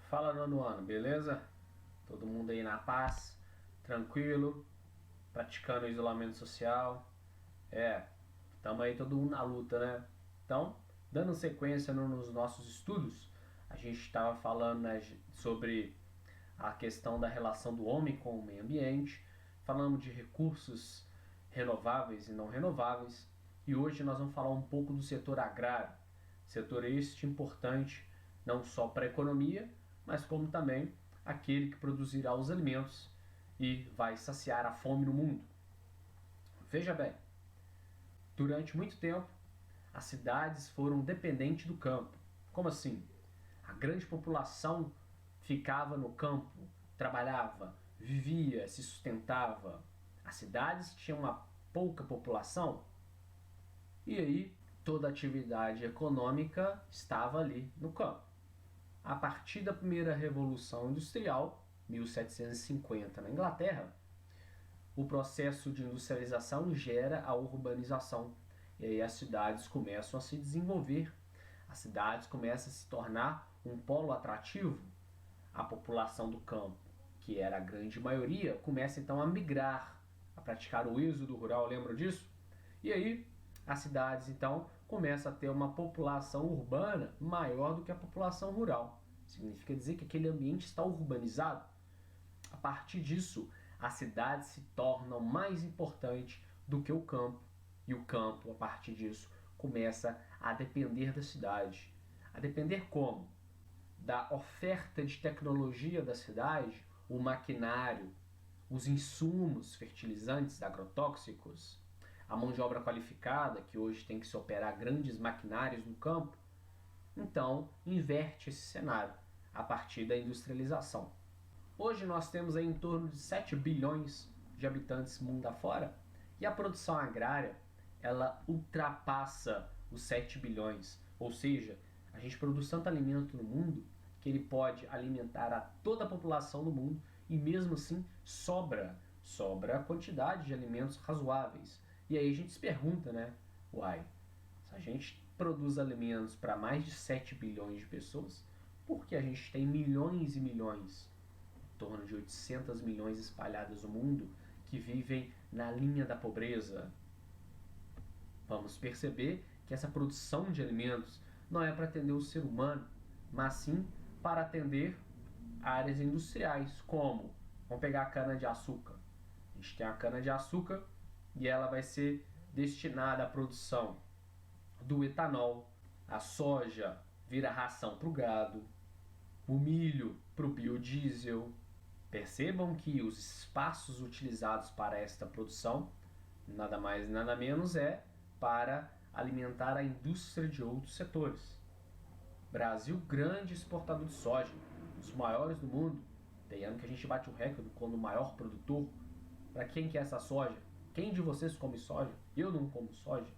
Fala, nono ano, beleza? Todo mundo aí na paz, tranquilo, praticando o isolamento social. Estamos aí todo mundo na luta, né? Então, dando sequência nos nossos estudos, a gente estava falando, né, sobre a questão da relação do homem com o meio ambiente, falamos de recursos renováveis e não renováveis, e hoje nós vamos falar um pouco do setor agrário, setor este importante não só para a economia, mas como também aquele que produzirá os alimentos e vai saciar a fome no mundo. Veja bem, durante muito tempo, as cidades foram dependentes do campo. Como assim? A grande população ficava no campo, trabalhava, vivia, se sustentava. As cidades tinham uma pouca população e aí toda a atividade econômica estava ali no campo. A partir da primeira Revolução Industrial, 1750 na Inglaterra, o processo de industrialização gera a urbanização. E aí as cidades começam a se desenvolver, as cidades começam a se tornar um polo atrativo. A população do campo, que era a grande maioria, começa então a migrar, a praticar o êxodo rural, lembram disso? E aí as cidades então começam a ter uma população urbana maior do que a população rural. Significa dizer que aquele ambiente está urbanizado. A partir disso, as cidades se tornam mais importantes do que o campo. E o campo, a partir disso, começa a depender da cidade. A depender como? Da oferta de tecnologia da cidade, o maquinário, os insumos fertilizantes agrotóxicos, a mão de obra qualificada, que hoje tem que se operar grandes maquinários no campo. Então, inverte esse cenário a partir da industrialização. Hoje nós temos aí em torno de 7 bilhões de habitantes mundo afora e a produção agrária ela ultrapassa os 7 bilhões, ou seja, a gente produz tanto alimento no mundo que ele pode alimentar a toda a população do mundo e mesmo assim sobra a quantidade de alimentos razoáveis. E aí a gente se pergunta, né? Se a gente produz alimentos para mais de 7 bilhões de pessoas, por que a gente tem milhões e milhões, em torno de 800 milhões espalhados no mundo, que vivem na linha da pobreza? Vamos perceber que essa produção de alimentos não é para atender o ser humano, mas sim para atender áreas industriais, como, vamos pegar a cana-de-açúcar. A gente tem a cana-de-açúcar e ela vai ser destinada à produção do etanol, a soja vira ração para o gado, o milho para o biodiesel. Percebam que os espaços utilizados para esta produção, nada mais nada menos é para alimentar a indústria de outros setores. Brasil, grande exportador de soja, um dos maiores do mundo. Tem ano que a gente bate o recorde como o maior produtor. Para quem quer essa soja? Quem de vocês come soja? Eu não como soja.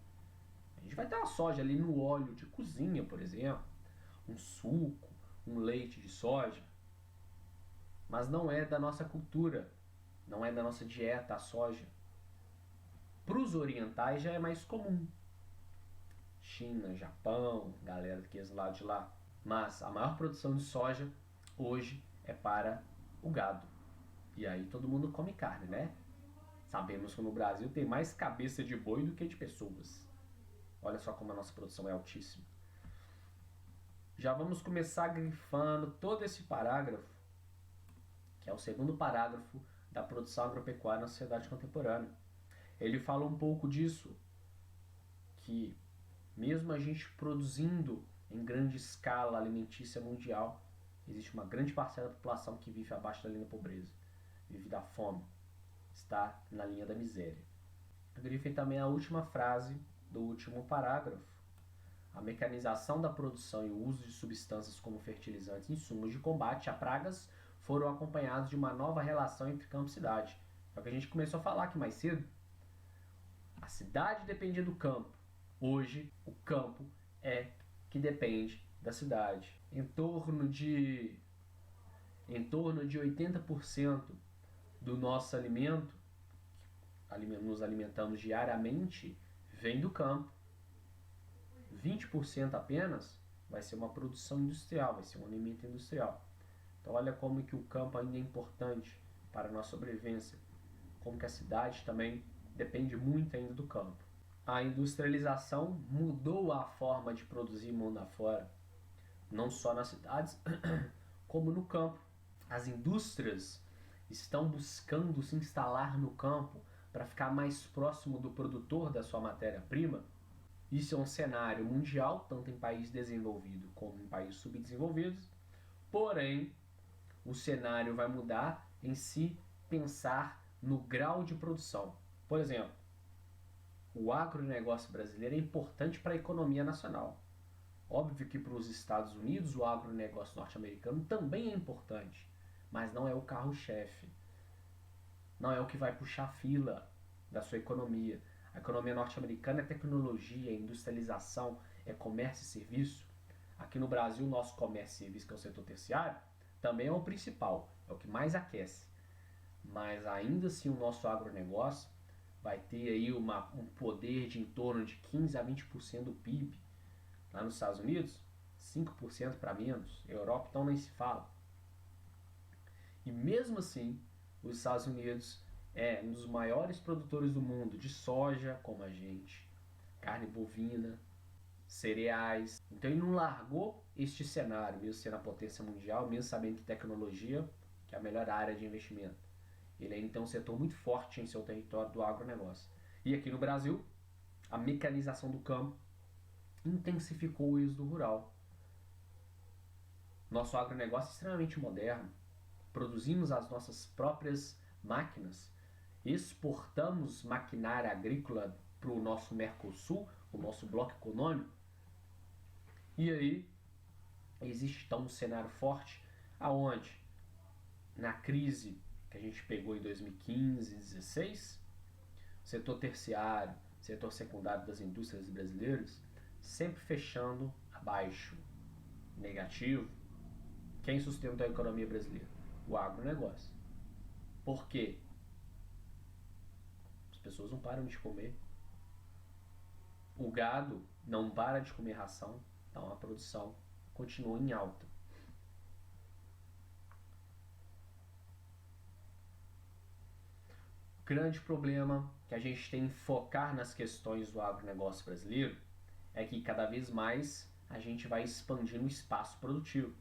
A gente vai ter uma soja ali no óleo de cozinha, por exemplo, um suco, um leite de soja. Mas não é da nossa cultura, não é da nossa dieta a soja. Para os orientais já é mais comum. China, Japão, galera daqueles lados de lá. Mas a maior produção de soja hoje é para o gado. E aí todo mundo come carne, né? Sabemos que no Brasil tem mais cabeça de boi do que de pessoas. Olha só como a nossa produção é altíssima. Já vamos começar grifando todo esse parágrafo, que é o segundo parágrafo da produção agropecuária na sociedade contemporânea. Ele fala um pouco disso, que mesmo a gente produzindo em grande escala alimentícia mundial, existe uma grande parcela da população que vive abaixo da linha da pobreza, vive da fome, está na linha da miséria. Eu grifei também a última frase do último parágrafo. A mecanização da produção e o uso de substâncias como fertilizantes e insumos de combate a pragas foram acompanhados de uma nova relação entre campo e cidade. É o que a gente começou a falar aqui mais cedo. A cidade dependia do campo. Hoje, o campo é que depende da cidade. Em torno de 80% do nosso alimento, nos alimentamos diariamente, vem do campo. 20% apenas vai ser uma produção industrial, vai ser um alimento industrial. Então olha como que o campo ainda é importante para a nossa sobrevivência, como que a cidade também depende muito ainda do campo. A industrialização mudou a forma de produzir mundo afora, não só nas cidades, como no campo. As indústrias estão buscando se instalar no campo para ficar mais próximo do produtor da sua matéria-prima. Isso é um cenário mundial, tanto em países desenvolvidos como em países subdesenvolvidos. Porém, o cenário vai mudar em se pensar no grau de produção. Por exemplo, o agronegócio brasileiro é importante para a economia nacional. Óbvio que para os Estados Unidos o agronegócio norte-americano também é importante, mas não é o carro-chefe. Não é o que vai puxar a fila da sua economia. A economia norte-americana é tecnologia, é industrialização, é comércio e serviço. Aqui no Brasil, o nosso comércio e serviço, que é o setor terciário, também é o principal, é o que mais aquece. Mas ainda assim o nosso agronegócio vai ter aí um poder de em torno de 15 a 20% do PIB. Lá nos Estados Unidos, 5% para menos. Europa então nem se fala. E mesmo assim, os Estados Unidos é um dos maiores produtores do mundo de soja, como a gente, carne bovina, cereais. Então ele não largou este cenário, mesmo sendo a potência mundial, mesmo sabendo que tecnologia que é a melhor área de investimento. Ele ainda tem um setor muito forte em seu território do agronegócio. E aqui no Brasil, a mecanização do campo intensificou o êxodo rural. Nosso agronegócio é extremamente moderno. Produzimos as nossas próprias máquinas, exportamos maquinária agrícola para o nosso Mercosul, o nosso bloco econômico. E aí existe então um cenário forte aonde na crise que a gente pegou em 2015 e 2016, setor terciário, setor secundário das indústrias brasileiras sempre fechando abaixo, negativo. Quem sustentou a economia brasileira? O agronegócio. Por quê? As pessoas não param de comer. O gado não para de comer ração, então a produção continua em alta. O grande problema que a gente tem em focar nas questões do agronegócio brasileiro é que cada vez mais a gente vai expandindo o espaço produtivo.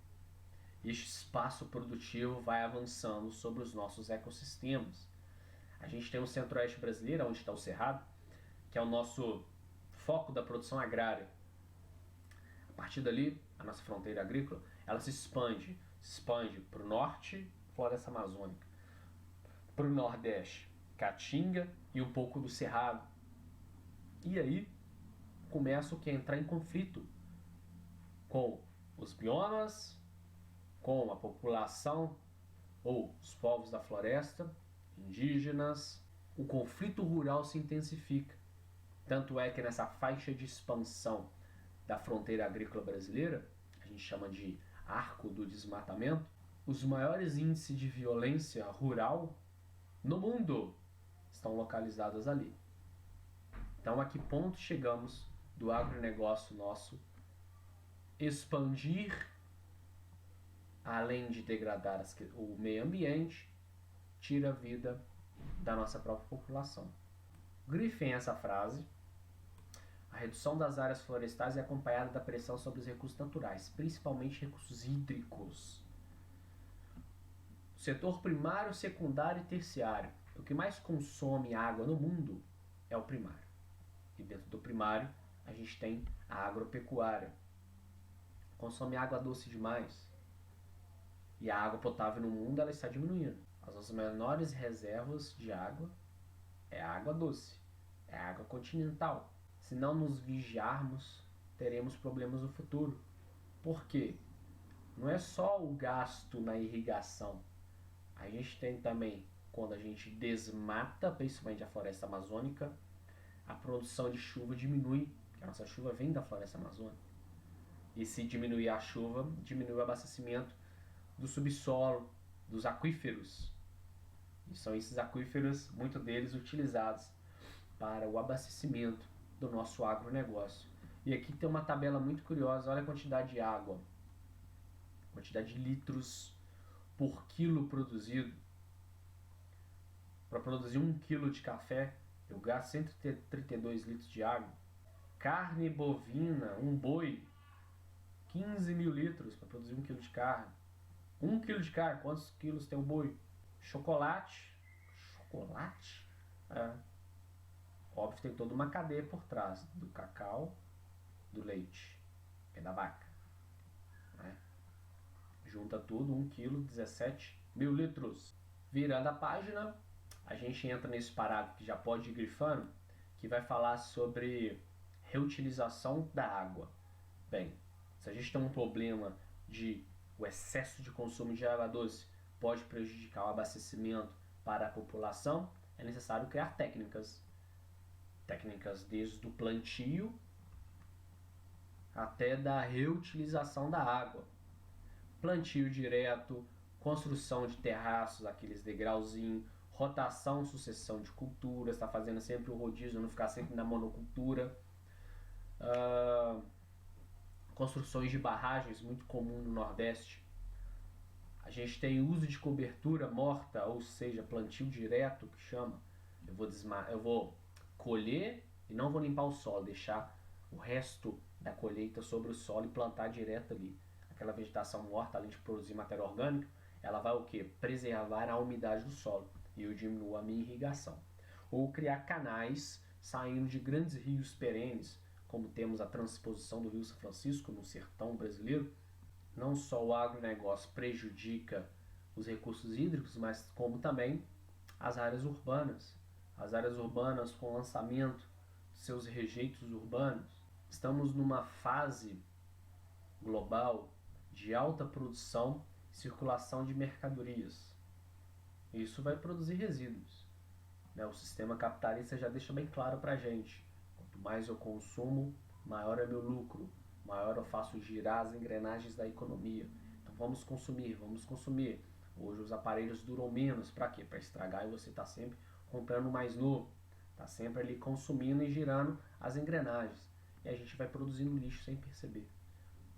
Este espaço produtivo vai avançando sobre os nossos ecossistemas. A gente tem o centro-oeste brasileiro, onde está o Cerrado, que é o nosso foco da produção agrária. A partir dali, a nossa fronteira agrícola, ela se expande para o norte, floresta amazônica, para o nordeste, caatinga e um pouco do Cerrado. E aí começa o que é entrar em conflito com os biomas, com a população ou os povos da floresta, indígenas. O conflito rural se intensifica. Tanto é que nessa faixa de expansão da fronteira agrícola brasileira, a gente chama de arco do desmatamento, os maiores índices de violência rural no mundo estão localizados ali. Então a que ponto chegamos do agronegócio nosso expandir, além de degradar o meio ambiente, tira a vida da nossa própria população. Grifem essa frase. A redução das áreas florestais é acompanhada da pressão sobre os recursos naturais, principalmente recursos hídricos. O setor primário, secundário e terciário. O que mais consome água no mundo é o primário. E dentro do primário, a gente tem a agropecuária. Consome água doce demais. E a água potável no mundo ela está diminuindo. As nossas menores reservas de água é a água doce, é a água continental. Se não nos vigiarmos, teremos problemas no futuro. Por quê? Não é só o gasto na irrigação. A gente tem também, quando a gente desmata, principalmente a floresta amazônica, a produção de chuva diminui, porque a nossa chuva vem da floresta amazônica. E se diminuir a chuva, diminui o abastecimento do subsolo, dos aquíferos. E são esses aquíferos, muitos deles utilizados para o abastecimento do nosso agronegócio. E aqui tem uma tabela muito curiosa, olha a quantidade de água, quantidade de litros por quilo produzido. Para produzir 1 quilo de café, eu gasto 132 litros de água. Carne bovina, um boi, 15 mil litros para produzir 1 quilo de carne. 1 quilo de carne, quantos quilos tem um boi? Chocolate. Chocolate? É. Óbvio, tem toda uma cadeia por trás do cacau, do leite e da vaca. Né? Junta tudo, 1 quilo, 17 mil litros. Virando a página, a gente entra nesse parágrafo que já pode ir grifando, que vai falar sobre reutilização da água. Bem, se a gente tem um problema de o excesso de consumo de água doce pode prejudicar o abastecimento para a população, é necessário criar técnicas desde o plantio até da reutilização da água. Plantio direto, construção de terraços, aqueles degrauzinhos, rotação, sucessão de culturas, está fazendo sempre o rodízio, não ficar sempre na monocultura. Construções de barragens, muito comum no Nordeste. A gente tem uso de cobertura morta, ou seja, plantio direto, que chama. Eu vou colher e não vou limpar o solo, deixar o resto da colheita sobre o solo e plantar direto ali. Aquela vegetação morta, além de produzir matéria orgânica, ela vai o quê? Preservar a umidade do solo e eu diminuo a minha irrigação. Ou criar canais saindo de grandes rios perenes, como temos a transposição do Rio São Francisco no sertão brasileiro. Não só o agronegócio prejudica os recursos hídricos, mas como também as áreas urbanas. As áreas urbanas com lançamento de seus rejeitos urbanos. Estamos numa fase global de alta produção e circulação de mercadorias. Isso vai produzir resíduos. O sistema capitalista já deixa bem claro para a gente. Quanto mais eu consumo, maior é meu lucro, maior eu faço girar as engrenagens da economia. Então vamos consumir, vamos consumir. Hoje os aparelhos duram menos, para quê? Para estragar e você está sempre comprando mais novo. Está sempre ali consumindo e girando as engrenagens. E a gente vai produzindo lixo sem perceber.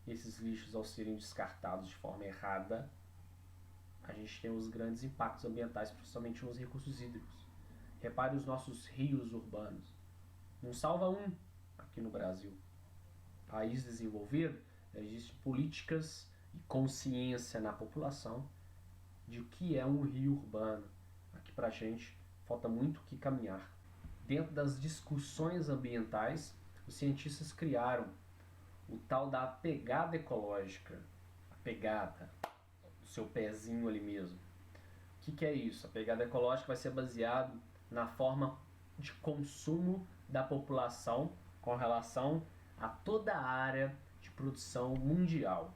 E esses lixos, ao serem descartados de forma errada, a gente tem os grandes impactos ambientais, principalmente nos recursos hídricos. Repare os nossos rios urbanos. Não salva um aqui no Brasil. País desenvolvido, existem políticas e consciência na população de o que é um rio urbano. Aqui pra gente falta muito o que caminhar. Dentro das discussões ambientais, os cientistas criaram o tal da pegada ecológica. A pegada, o seu pezinho ali mesmo. O que é isso? A pegada ecológica vai ser baseado na forma de consumo da população com relação a toda a área de produção mundial.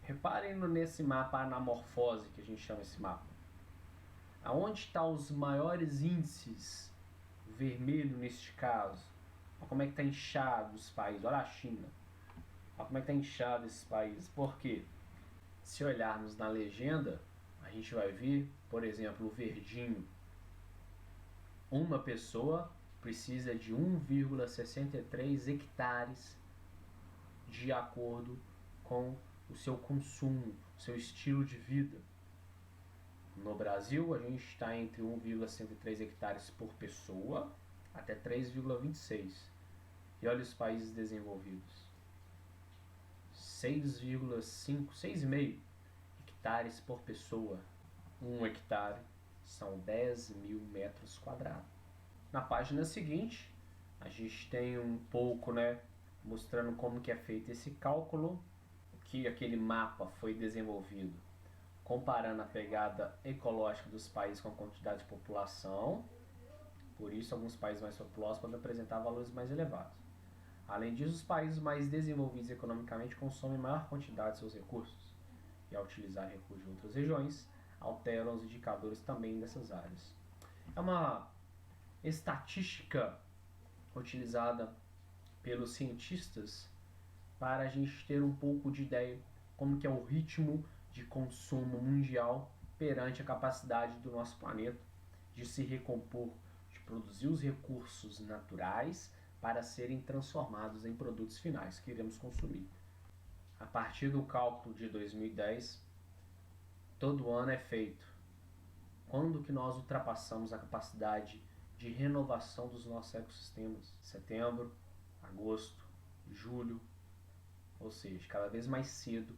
Reparem nesse mapa anamorfose, que a gente chama esse mapa. Aonde estão os maiores índices, vermelho neste caso? Olha como é que está inchado os países. Olha a China. Olha como é que está inchado esses países. Por quê? Se olharmos na legenda, a gente vai ver, por exemplo, o verdinho. Uma pessoa precisa de 1,63 hectares de acordo com o seu consumo, o seu estilo de vida. No Brasil, a gente está entre 1,63 hectares por pessoa até 3,26. E olha os países desenvolvidos. 6,5, 6,5 hectares por pessoa. 1 hectare são 10 mil metros quadrados. Na página seguinte, a gente tem um pouco, mostrando como que é feito esse cálculo, que aquele mapa foi desenvolvido, comparando a pegada ecológica dos países com a quantidade de população. Por isso, alguns países mais populosos podem apresentar valores mais elevados. Além disso, os países mais desenvolvidos economicamente consomem maior quantidade de seus recursos. E ao utilizar recursos de outras regiões, alteram os indicadores também dessas áreas. É uma estatística utilizada pelos cientistas para a gente ter um pouco de ideia como que é o ritmo de consumo mundial perante a capacidade do nosso planeta de se recompor, de produzir os recursos naturais para serem transformados em produtos finais que iremos consumir. A partir do cálculo de 2010, todo ano é feito? Quando que nós ultrapassamos a capacidade de renovação dos nossos ecossistemas? Setembro, agosto, julho, ou seja, cada vez mais cedo,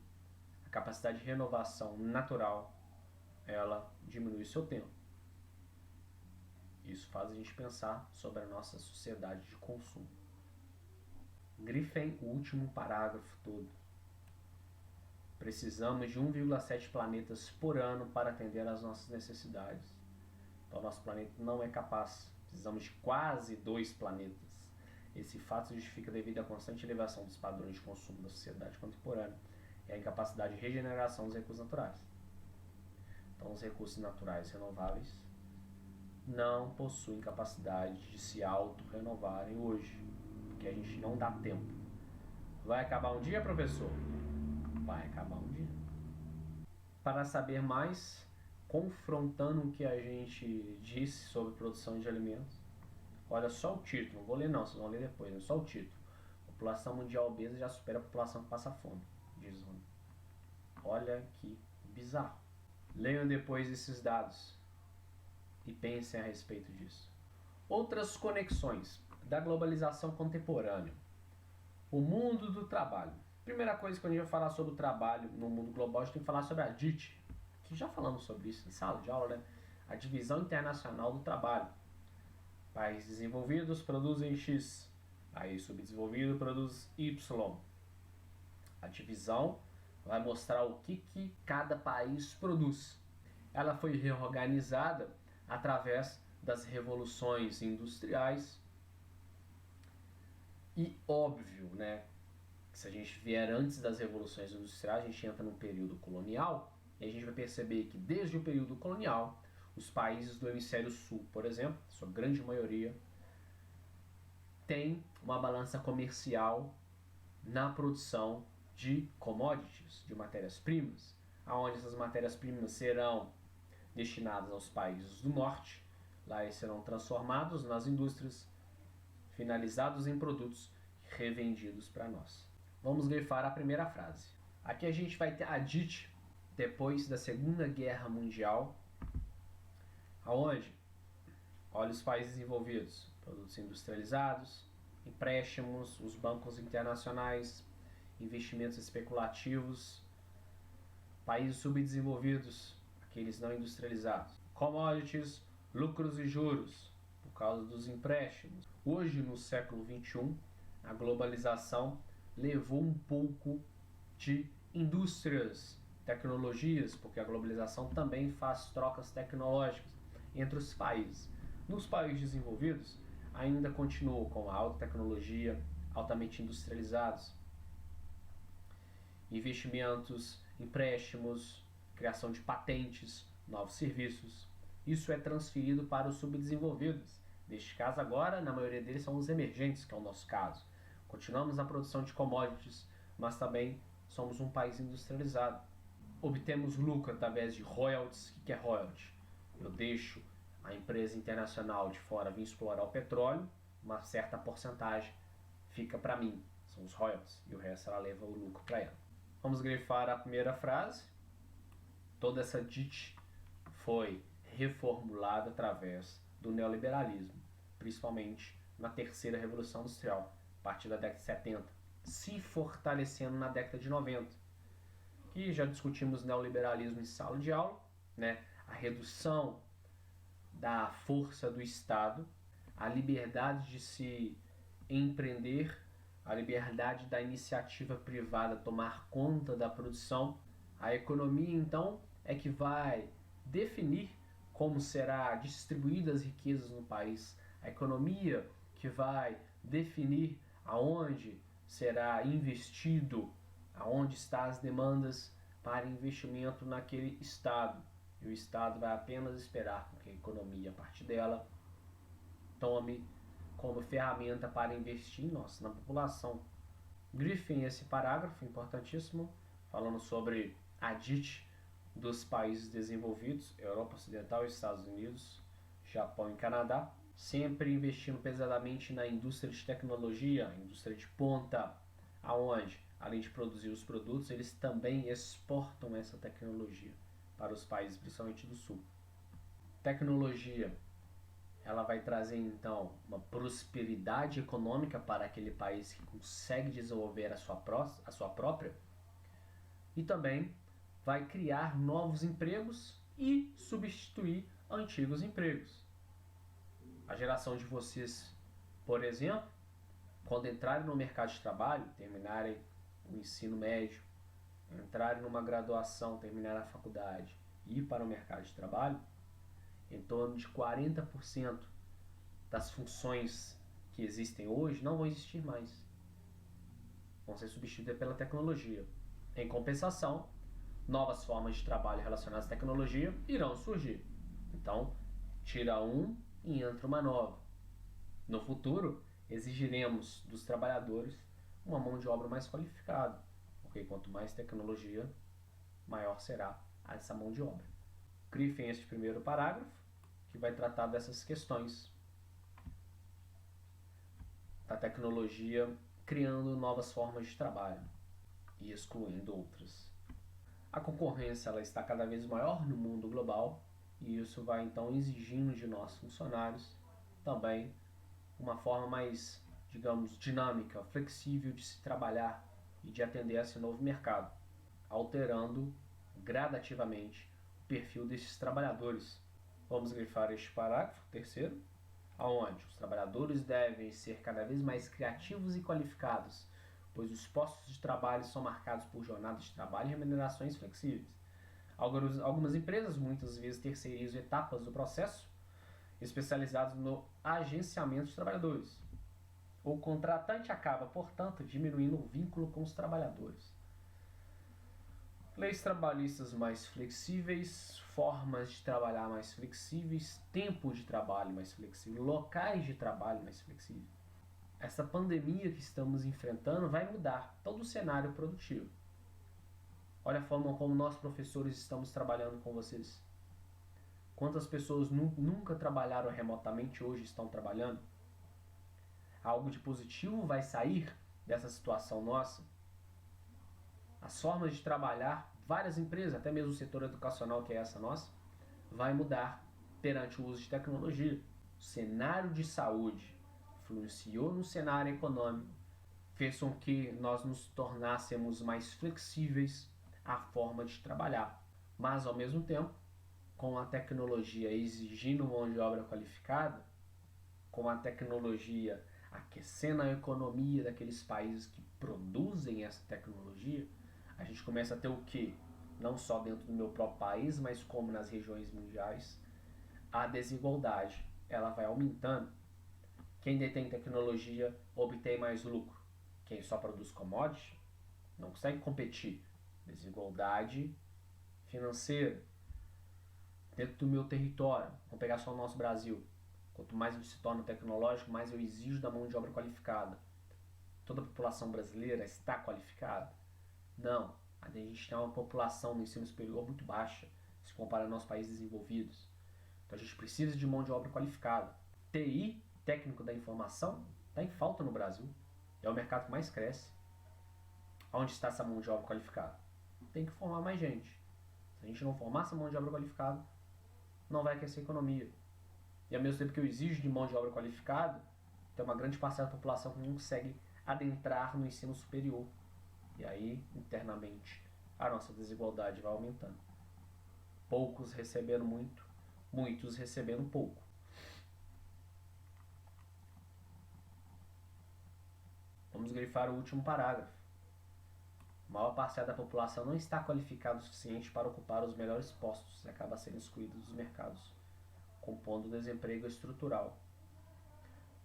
a capacidade de renovação natural, ela diminui seu tempo. Isso faz a gente pensar sobre a nossa sociedade de consumo. Grifem o último parágrafo todo. Precisamos de 1,7 planetas por ano para atender às nossas necessidades. Então, nosso planeta não é capaz. Precisamos de quase 2 planetas. Esse fato se justifica devido à constante elevação dos padrões de consumo da sociedade contemporânea e à incapacidade de regeneração dos recursos naturais. Então, os recursos naturais renováveis não possuem capacidade de se auto-renovarem hoje, porque a gente não dá tempo. Vai acabar um dia, professor? Vai acabar um dia. Para saber mais, confrontando o que a gente disse sobre produção de alimentos, olha só o título, não vou ler não, vocês vão ler depois, né? Só o título. População mundial obesa já supera a população que passa fome, diz o. Olha que bizarro. Leiam depois esses dados e pensem a respeito disso. Outras conexões da globalização contemporânea. O mundo do trabalho. Primeira coisa que a gente vai falar sobre o trabalho no mundo global, a gente tem que falar sobre a DIT, que já falamos sobre isso em sala de aula, né? A Divisão Internacional do Trabalho. Países desenvolvidos produzem X, país subdesenvolvido produz Y. A divisão vai mostrar o que cada país produz. Ela foi reorganizada através das revoluções industriais e óbvio, né? Se a gente vier antes das revoluções industriais, a gente entra num período colonial e a gente vai perceber que desde o período colonial, os países do hemisfério sul, por exemplo, sua grande maioria, tem uma balança comercial na produção de commodities, de matérias-primas, aonde essas matérias-primas serão destinadas aos países do norte, lá eles serão transformados nas indústrias, finalizados em produtos revendidos para nós. Vamos grifar a primeira frase. Aqui a gente vai ter a DIT depois da Segunda Guerra Mundial, aonde, olha os países desenvolvidos, produtos industrializados, empréstimos, os bancos internacionais, investimentos especulativos, países subdesenvolvidos, aqueles não industrializados, commodities, lucros e juros, por causa dos empréstimos. Hoje, no século XXI, a globalização levou um pouco de indústrias, tecnologias, porque a globalização também faz trocas tecnológicas entre os países. Nos países desenvolvidos, ainda continua com a alta tecnologia, altamente industrializados, investimentos, empréstimos, criação de patentes, novos serviços. Isso é transferido para os subdesenvolvidos. Neste caso agora, na maioria deles são os emergentes, que é o nosso caso. Continuamos na produção de commodities, mas também somos um país industrializado. Obtemos lucro através de royalties. O que é royalty? Eu deixo a empresa internacional de fora vir explorar o petróleo, uma certa porcentagem fica para mim, são os royalties, e o resto ela leva o lucro para ela. Vamos grifar a primeira frase. Toda essa DIT foi reformulada através do neoliberalismo, principalmente na terceira revolução industrial, a partir da década de 70, se fortalecendo na década de 90. Que já discutimos neoliberalismo em sala de aula, né? A redução da força do Estado, a liberdade de se empreender, a liberdade da iniciativa privada tomar conta da produção. A economia, então, é que vai definir como será distribuídas as riquezas no país. A economia que vai definir aonde será investido, aonde estão as demandas para investimento naquele estado. E o Estado vai apenas esperar que a economia, a partir dela, tome como ferramenta para investir em nós, na população. Grifem esse parágrafo importantíssimo, falando sobre a DIT dos países desenvolvidos, Europa Ocidental, Estados Unidos, Japão e Canadá, sempre investindo pesadamente na indústria de tecnologia, indústria de ponta, aonde, além de produzir os produtos, eles também exportam essa tecnologia. para os países, principalmente do sul. Tecnologia, ela vai trazer então uma prosperidade econômica para aquele país que consegue desenvolver a sua própria, e também vai criar novos empregos e substituir antigos empregos. A geração de vocês, por exemplo, quando entrarem no mercado de trabalho, terminarem o ensino médio, entrarem numa graduação, terminar a faculdade e ir para o mercado de trabalho, em torno de 40% das funções que existem hoje não vão existir mais. Vão ser substituídas pela tecnologia. Em compensação, novas formas de trabalho relacionadas à tecnologia irão surgir. Então, tira um e entra uma nova. No futuro, exigiremos dos trabalhadores uma mão de obra mais qualificada, porque quanto mais tecnologia, maior será essa mão de obra. Grifem este primeiro parágrafo, que vai tratar dessas questões da tecnologia criando novas formas de trabalho e excluindo outras. A concorrência ela está cada vez maior no mundo global e isso vai então exigindo de nós funcionários também uma forma mais, digamos, dinâmica, flexível de se trabalhar e de atender a esse novo mercado, alterando gradativamente o perfil desses trabalhadores. Vamos grifar este parágrafo, terceiro, aonde os trabalhadores devem ser cada vez mais criativos e qualificados, pois os postos de trabalho são marcados por jornadas de trabalho e remunerações flexíveis. Algumas empresas muitas vezes terceirizam etapas do processo, especializados no agenciamento de trabalhadores. O contratante acaba, portanto, diminuindo o vínculo com os trabalhadores. Leis trabalhistas mais flexíveis, formas de trabalhar mais flexíveis, tempo de trabalho mais flexível, locais de trabalho mais flexíveis. Essa pandemia que estamos enfrentando vai mudar todo o cenário produtivo. Olha a forma como nós, professores, estamos trabalhando com vocês. Quantas pessoas nunca trabalharam remotamente hoje estão trabalhando? Algo de positivo vai sair dessa situação nossa? As formas de trabalhar, várias empresas, até mesmo o setor educacional que é essa nossa, vai mudar perante o uso de tecnologia. O cenário de saúde influenciou no cenário econômico, fez com que nós nos tornássemos mais flexíveis à forma de trabalhar. Mas, ao mesmo tempo, com a tecnologia exigindo mão de obra qualificada, com a tecnologia aquecendo a economia daqueles países que produzem essa tecnologia, a gente começa a ter o quê? Não só dentro do meu próprio país, mas como nas regiões mundiais, a desigualdade ela vai aumentando. Quem detém tecnologia obtém mais lucro. Quem só produz commodity não consegue competir. Desigualdade financeira. Dentro do meu território, vamos pegar só o nosso Brasil. Quanto mais a gente se torna tecnológico, mais eu exijo da mão de obra qualificada. Toda a população brasileira está qualificada? Não. A gente tem uma população no ensino superior muito baixa, se compara aos nossos países desenvolvidos. Então a gente precisa de mão de obra qualificada. TI, técnico da informação, está em falta no Brasil. É o mercado que mais cresce. Onde está essa mão de obra qualificada? Tem que formar mais gente. Se a gente não formar essa mão de obra qualificada, não vai aquecer a economia. E ao mesmo tempo que eu exijo de mão de obra qualificada, tem uma grande parcela da população que não consegue adentrar no ensino superior. E aí, internamente, a nossa desigualdade vai aumentando. Poucos recebendo muito, muitos recebendo pouco. Vamos grifar o último parágrafo. A maior parcela da população não está qualificada o suficiente para ocupar os melhores postos e acaba sendo excluída dos mercados, compondo o desemprego estrutural.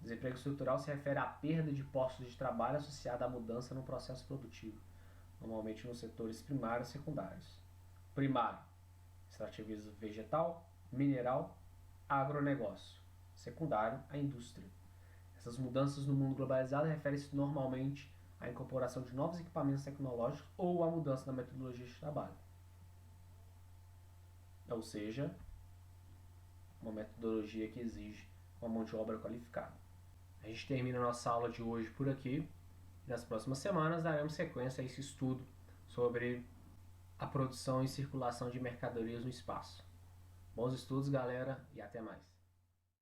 O desemprego estrutural se refere à perda de postos de trabalho associada à mudança no processo produtivo, normalmente nos setores primários e secundários. Primário, extrativismo vegetal, mineral, agronegócio. Secundário, a indústria. Essas mudanças no mundo globalizado referem-se normalmente à incorporação de novos equipamentos tecnológicos ou à mudança na metodologia de trabalho. Ou seja, uma metodologia que exige uma mão de obra qualificada. A gente termina a nossa aula de hoje por aqui. Nas próximas semanas daremos sequência a esse estudo sobre a produção e circulação de mercadorias no espaço. Bons estudos, galera, e até mais.